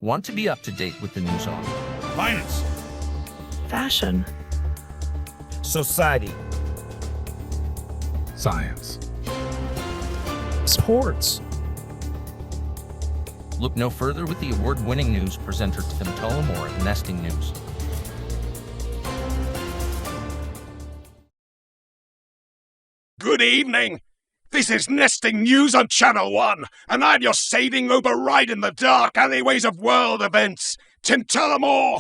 Want to be up to date with the news on finance, fashion, society, science, sports. Look no further with the award-winning news presenter Tim Tullamore at NestingNews. Good evening. This is NestingNews on Channel 1, and I'm your saving override in the dark alleyways of world events, Tim Tullamore.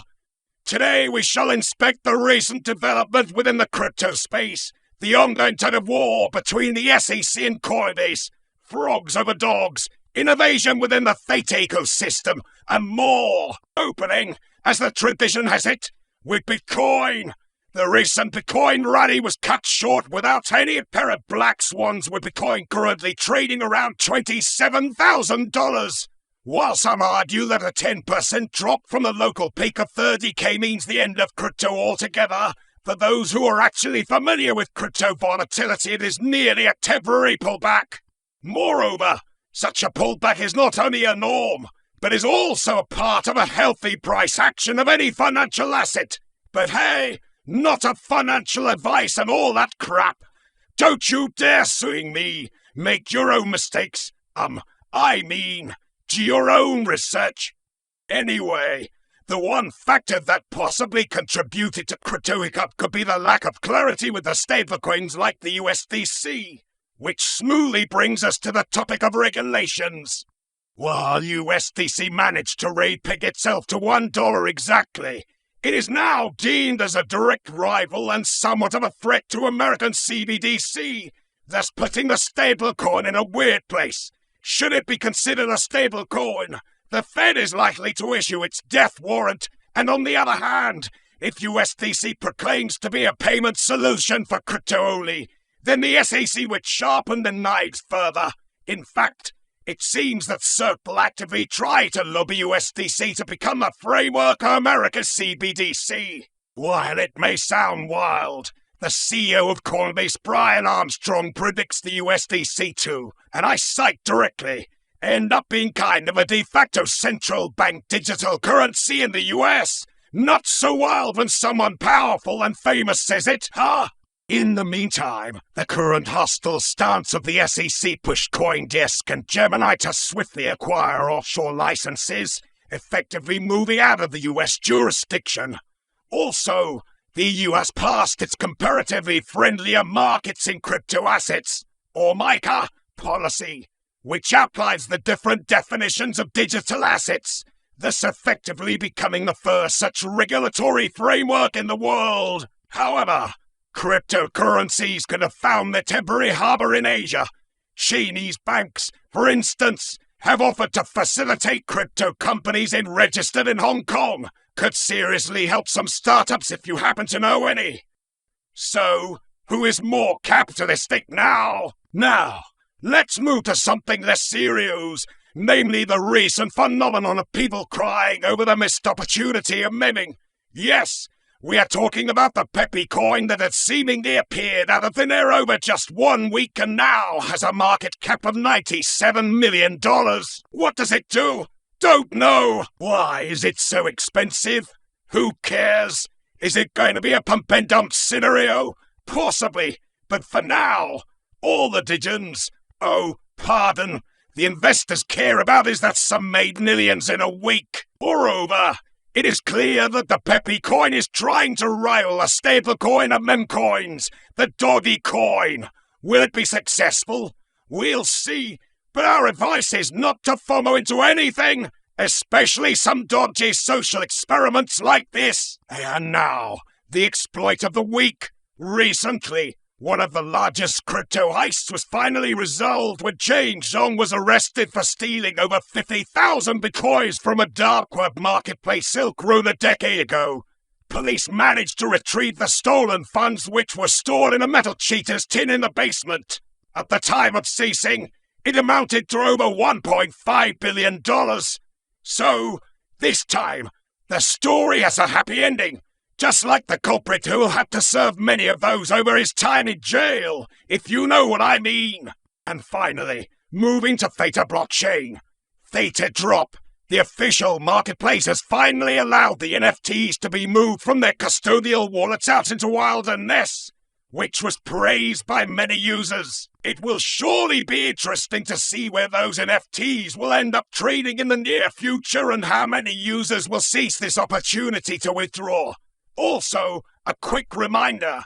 Today we shall inspect the recent development within the crypto space, the ongoing tug of war between the SEC and Coinbase, frogs over dogs, innovation within the Fate ecosystem, and more. Opening, as the tradition has it, with Bitcoin. The recent Bitcoin rally was cut short without any apparent black swans, with Bitcoin currently trading around $27,000. While some argue that a 10% drop from the local peak of 30k means the end of crypto altogether, for those who are actually familiar with crypto volatility, it is merely a temporary pullback. Moreover, such a pullback is not only a norm, but is also a part of a healthy price action of any financial asset. But hey, not a financial advice and all that crap. Don't you dare suing me. Make your own mistakes. Do your own research. Anyway, the one factor that possibly contributed to crypto hiccup could be the lack of clarity with the stablecoins like the USDC, which smoothly brings us to the topic of regulations. While USDC managed to repeg itself to $1 exactly, it is now deemed as a direct rival and somewhat of a threat to American CBDC, thus putting the stablecoin in a weird place. Should it be considered a stablecoin, the Fed is likely to issue its death warrant, and on the other hand, if USDC proclaims to be a payment solution for crypto only, then the SEC would sharpen the knives further. In fact, it seems that Circle actively tried to lobby USDC to become a framework of America's CBDC. While it may sound wild, the CEO of Coinbase, Brian Armstrong, predicts the USDC to, and I cite directly, end up being kind of a de facto central bank digital currency in the US. Not so wild when someone powerful and famous says it, huh? In the meantime, the current hostile stance of the SEC pushed CoinDesk and Gemini to swiftly acquire offshore licenses, effectively moving out of the US jurisdiction. Also, the EU has passed its comparatively friendlier markets in crypto assets, or MiCA, policy, which outlines the different definitions of digital assets, thus effectively becoming the first such regulatory framework in the world. However, cryptocurrencies could have found their temporary harbor in Asia. Chinese banks, for instance, have offered to facilitate crypto companies registered in Hong Kong. Could seriously help some startups if you happen to know any. So, who is more capitalistic now? Now, let's move to something less serious, namely the recent phenomenon of people crying over the missed opportunity of memeing. Yes, we are talking about the PEPE coin that had seemingly appeared out of thin air over just 1 week and now has a market cap of $97 million. What does it do? Don't know. Why is it so expensive? Who cares? Is it going to be a pump and dump scenario? Possibly, but for now, all the the investors care about is that some made millions in a week. Moreover, it is clear that the PEPE coin is trying to rival a stablecoin of memcoins, the Doggy coin. Will it be successful? We'll see, but our advice is not to FOMO into anything, especially some dodgy social experiments like this. And now, the exploit of the week. Recently, one of the largest crypto heists was finally resolved when James Zhong was arrested for stealing over 50,000 bitcoins from a dark web marketplace Silk Road a decade ago. Police managed to retrieve the stolen funds, which were stored in a metal cheater's tin in the basement. At the time of seizing, it amounted to over $1.5 billion. So, this time, the story has a happy ending. Just like the culprit who will have to serve many of those over his time in jail, if you know what I mean. And finally, moving to Theta blockchain. Theta drop. The official marketplace has finally allowed the NFTs to be moved from their custodial wallets out into Wilderness, which was praised by many users. It will surely be interesting to see where those NFTs will end up trading in the near future and how many users will seize this opportunity to withdraw. Also, a quick reminder,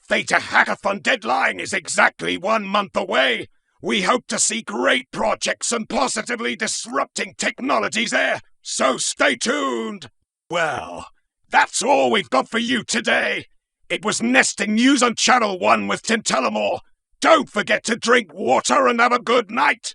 Theta Hackathon deadline is exactly 1 month away. We hope to see great projects and positively disrupting technologies there, so stay tuned. Well, that's all we've got for you today. It was Nesting News on Channel 1 with Tullamore. Don't forget to drink water and have a good night.